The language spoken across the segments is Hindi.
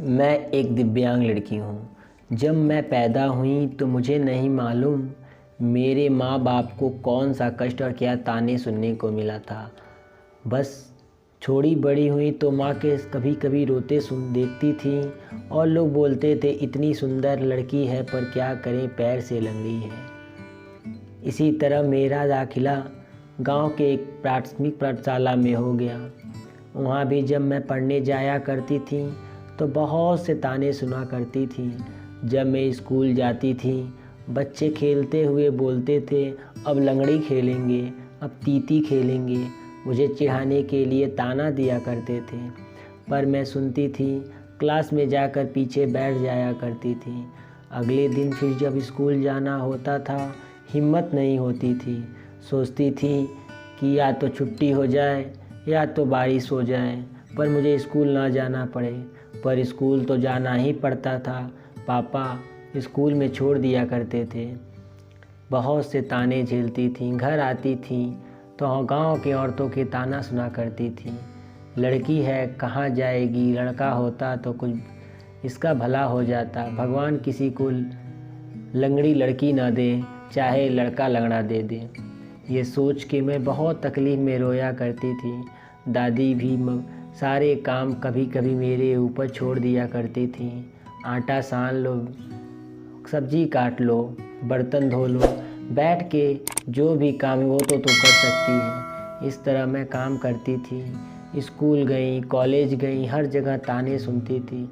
मैं एक दिव्यांग लड़की हूँ। जब मैं पैदा हुई तो मुझे नहीं मालूम मेरे माँ बाप को कौन सा कष्ट और क्या ताने सुनने को मिला था। बस छोड़ी बड़ी हुई तो माँ के कभी कभी रोते सुन देखती थी और लोग बोलते थे इतनी सुंदर लड़की है पर क्या करें पैर से लंगड़ी है। इसी तरह मेरा दाखिला गांव के एक प्राथमिक पाठशाला में हो गया। वहाँ भी जब मैं पढ़ने जाया करती थी तो बहुत से ताने सुना करती थी। जब मैं स्कूल जाती थी बच्चे खेलते हुए बोलते थे अब लंगड़ी खेलेंगे, अब तीती खेलेंगे। मुझे चिढ़ाने के लिए ताना दिया करते थे पर मैं सुनती थी, क्लास में जाकर पीछे बैठ जाया करती थी। अगले दिन फिर जब स्कूल जाना होता था हिम्मत नहीं होती थी। सोचती थी कि या तो छुट्टी हो जाए या तो बारिश हो जाए पर मुझे स्कूल ना जाना पड़े। पर स्कूल तो जाना ही पड़ता था। पापा स्कूल में छोड़ दिया करते थे। बहुत से ताने झेलती थी। घर आती थी तो गांव की औरतों के ताना सुना करती थी, लड़की है कहाँ जाएगी, लड़का होता तो कुछ इसका भला हो जाता। भगवान किसी को लंगड़ी लड़की ना दे, चाहे लड़का लंगड़ा दे दे। ये सोच के मैं बहुत तकलीफ़ में रोया करती थी। दादी भी सारे काम कभी कभी मेरे ऊपर छोड़ दिया करती थी। आटा सान लो, सब्जी काट लो, बर्तन धो लो, बैठ के जो भी काम है वो तो कर सकती है। इस तरह मैं काम करती थी। स्कूल गई, कॉलेज गई, हर जगह ताने सुनती थी।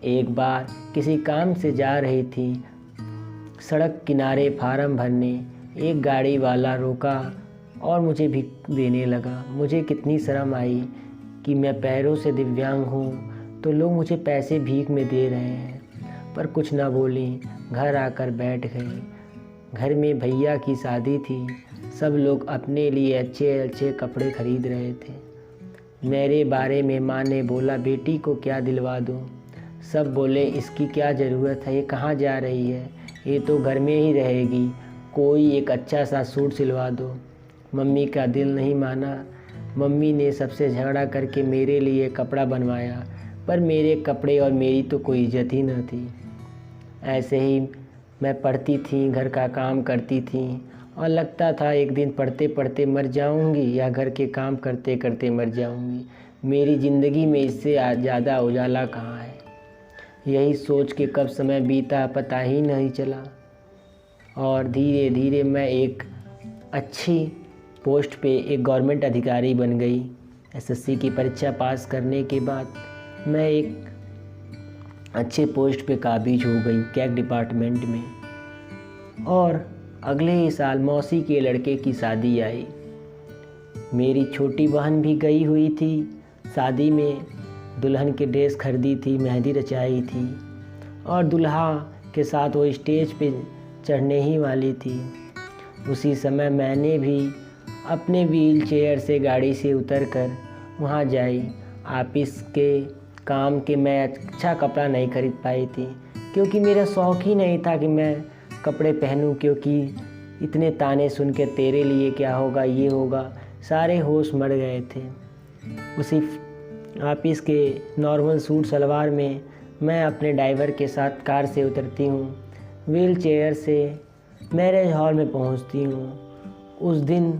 एक बार किसी काम से जा रही थी, सड़क किनारे फार्म भरने एक गाड़ी वाला रोका और मुझे भीख देने लगा। मुझे कितनी शर्म आई कि मैं पैरों से दिव्यांग हूँ तो लोग मुझे पैसे भीख में दे रहे हैं, पर कुछ ना बोली। घर आकर बैठ गई। घर में भैया की शादी थी। सब लोग अपने लिए अच्छे अच्छे कपड़े खरीद रहे थे। मेरे बारे में माँ ने बोला बेटी को क्या दिलवा दूँ। सब बोले इसकी क्या ज़रूरत है, ये कहाँ जा रही है, ये तो घर में ही रहेगी, कोई एक अच्छा सा सूट सिलवा दो। मम्मी का दिल नहीं माना। मम्मी ने सबसे झगड़ा करके मेरे लिए कपड़ा बनवाया, पर मेरे कपड़े और मेरी तो कोई इज्जत ही न थी। ऐसे ही मैं पढ़ती थी, घर का काम करती थी और लगता था एक दिन पढ़ते पढ़ते मर जाऊंगी या घर के काम करते करते मर जाऊंगी। मेरी ज़िंदगी में इससे ज़्यादा उजाला कहाँ है। यही सोच के कब समय बीता पता ही नहीं चला और धीरे धीरे मैं एक अच्छी पोस्ट पे एक गवर्नमेंट अधिकारी बन गई। एसएससी की परीक्षा पास करने के बाद मैं एक अच्छे पोस्ट पे काबिज हो गई कैग डिपार्टमेंट में। और अगले ही साल मौसी के लड़के की शादी आई। मेरी छोटी बहन भी गई हुई थी शादी में। दुल्हन के ड्रेस खरीदी थी, मेहंदी रचाई थी और दुल्हा के साथ वो स्टेज पे चढ़ने ही वाली थी। उसी समय मैंने भी अपने व्हील चेयर से गाड़ी से उतरकर वहाँ जाई। ऑफिस के काम के मैं अच्छा कपड़ा नहीं खरीद पाई थी क्योंकि मेरा शौक़ ही नहीं था कि मैं कपड़े पहनूं, क्योंकि इतने ताने सुन के तेरे लिए क्या होगा, ये होगा, सारे होश मर गए थे। उसी ऑफिस के नॉर्मल सूट सलवार में मैं अपने ड्राइवर के साथ कार से उतरती हूँ, व्हील चेयर से मैरिज हॉल में पहुँचती हूँ। उस दिन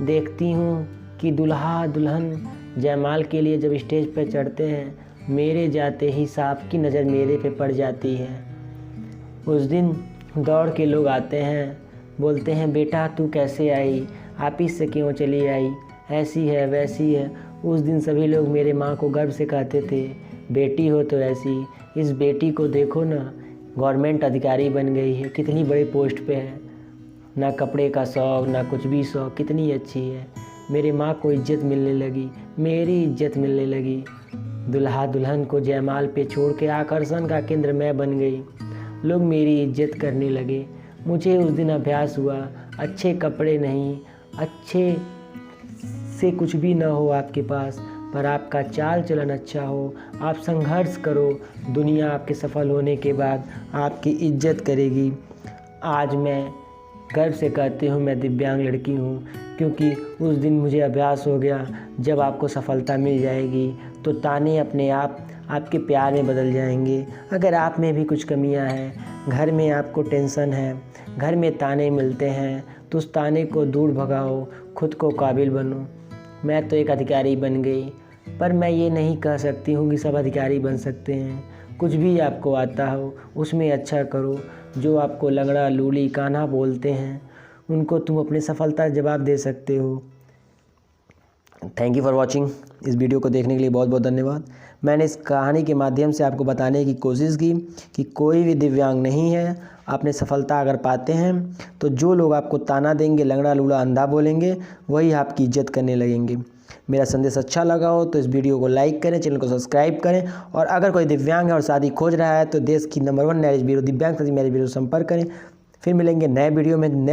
देखती हूँ कि दूल्हा दुल्हन जयमाल के लिए जब स्टेज पर चढ़ते हैं, मेरे जाते ही सांप की नज़र मेरे पे पड़ जाती है। उस दिन दौड़ के लोग आते हैं, बोलते हैं बेटा तू कैसे आई, ऑफिस से क्यों चली आई, ऐसी है वैसी है। उस दिन सभी लोग मेरे माँ को गर्व से कहते थे बेटी हो तो ऐसी, इस बेटी को देखो ना गवर्नमेंट अधिकारी बन गई है, कितनी बड़ी पोस्ट पे है, ना कपड़े का शौक़ ना कुछ भी शौक़, कितनी अच्छी है। मेरे माँ को इज्जत मिलने लगी, मेरी इज्जत मिलने लगी। दुल्हा दुल्हन को जयमाल पे छोड़ के आकर्षण का केंद्र मैं बन गई। लोग मेरी इज्जत करने लगे। मुझे उस दिन अभ्यास हुआ अच्छे कपड़े नहीं, अच्छे से कुछ भी ना हो आपके पास, पर आपका चाल चलन अच्छा हो, आप संघर्ष करो, दुनिया आपके सफल होने के बाद आपकी इज्जत करेगी। आज मैं गर्व से कहती हूँ मैं दिव्यांग लड़की हूँ, क्योंकि उस दिन मुझे अभ्यास हो गया जब आपको सफलता मिल जाएगी तो ताने अपने आप आपके प्यार में बदल जाएंगे। अगर आप में भी कुछ कमियां हैं, घर में आपको टेंशन है, घर में ताने मिलते हैं, तो उस ताने को दूर भगाओ, खुद को काबिल बनो। मैं तो एक अधिकारी बन गई, पर मैं ये नहीं कह सकती हूँ कि सब अधिकारी बन सकते हैं। कुछ भी आपको आता हो उसमें अच्छा करो। जो आपको लंगड़ा, लूली, कान्हा बोलते हैं, उनको तुम अपनी सफलता जवाब दे सकते हो। Thank you for watching. इस वीडियो को देखने के लिए बहुत बहुत धन्यवाद। मैंने इस कहानी के माध्यम से आपको बताने की कोशिश की कि कोई भी दिव्यांग नहीं है। आपने सफलता अगर पाते हैं तो जो लोग आपको ताना देंगे, लंगड़ा, लूला, अंधा बोलेंगे, वही आपकी इज्जत करने लगेंगे। मेरा संदेश अच्छा लगा हो तो इस वीडियो को लाइक करें, चैनल को सब्सक्राइब करें, और अगर कोई दिव्यांग है और शादी खोज रहा है तो देश की नंबर 1 मैरिज ब्यूरो दिव्यांग मैरिज ब्यूरो संपर्क करें। फिर मिलेंगे नए वीडियो में नए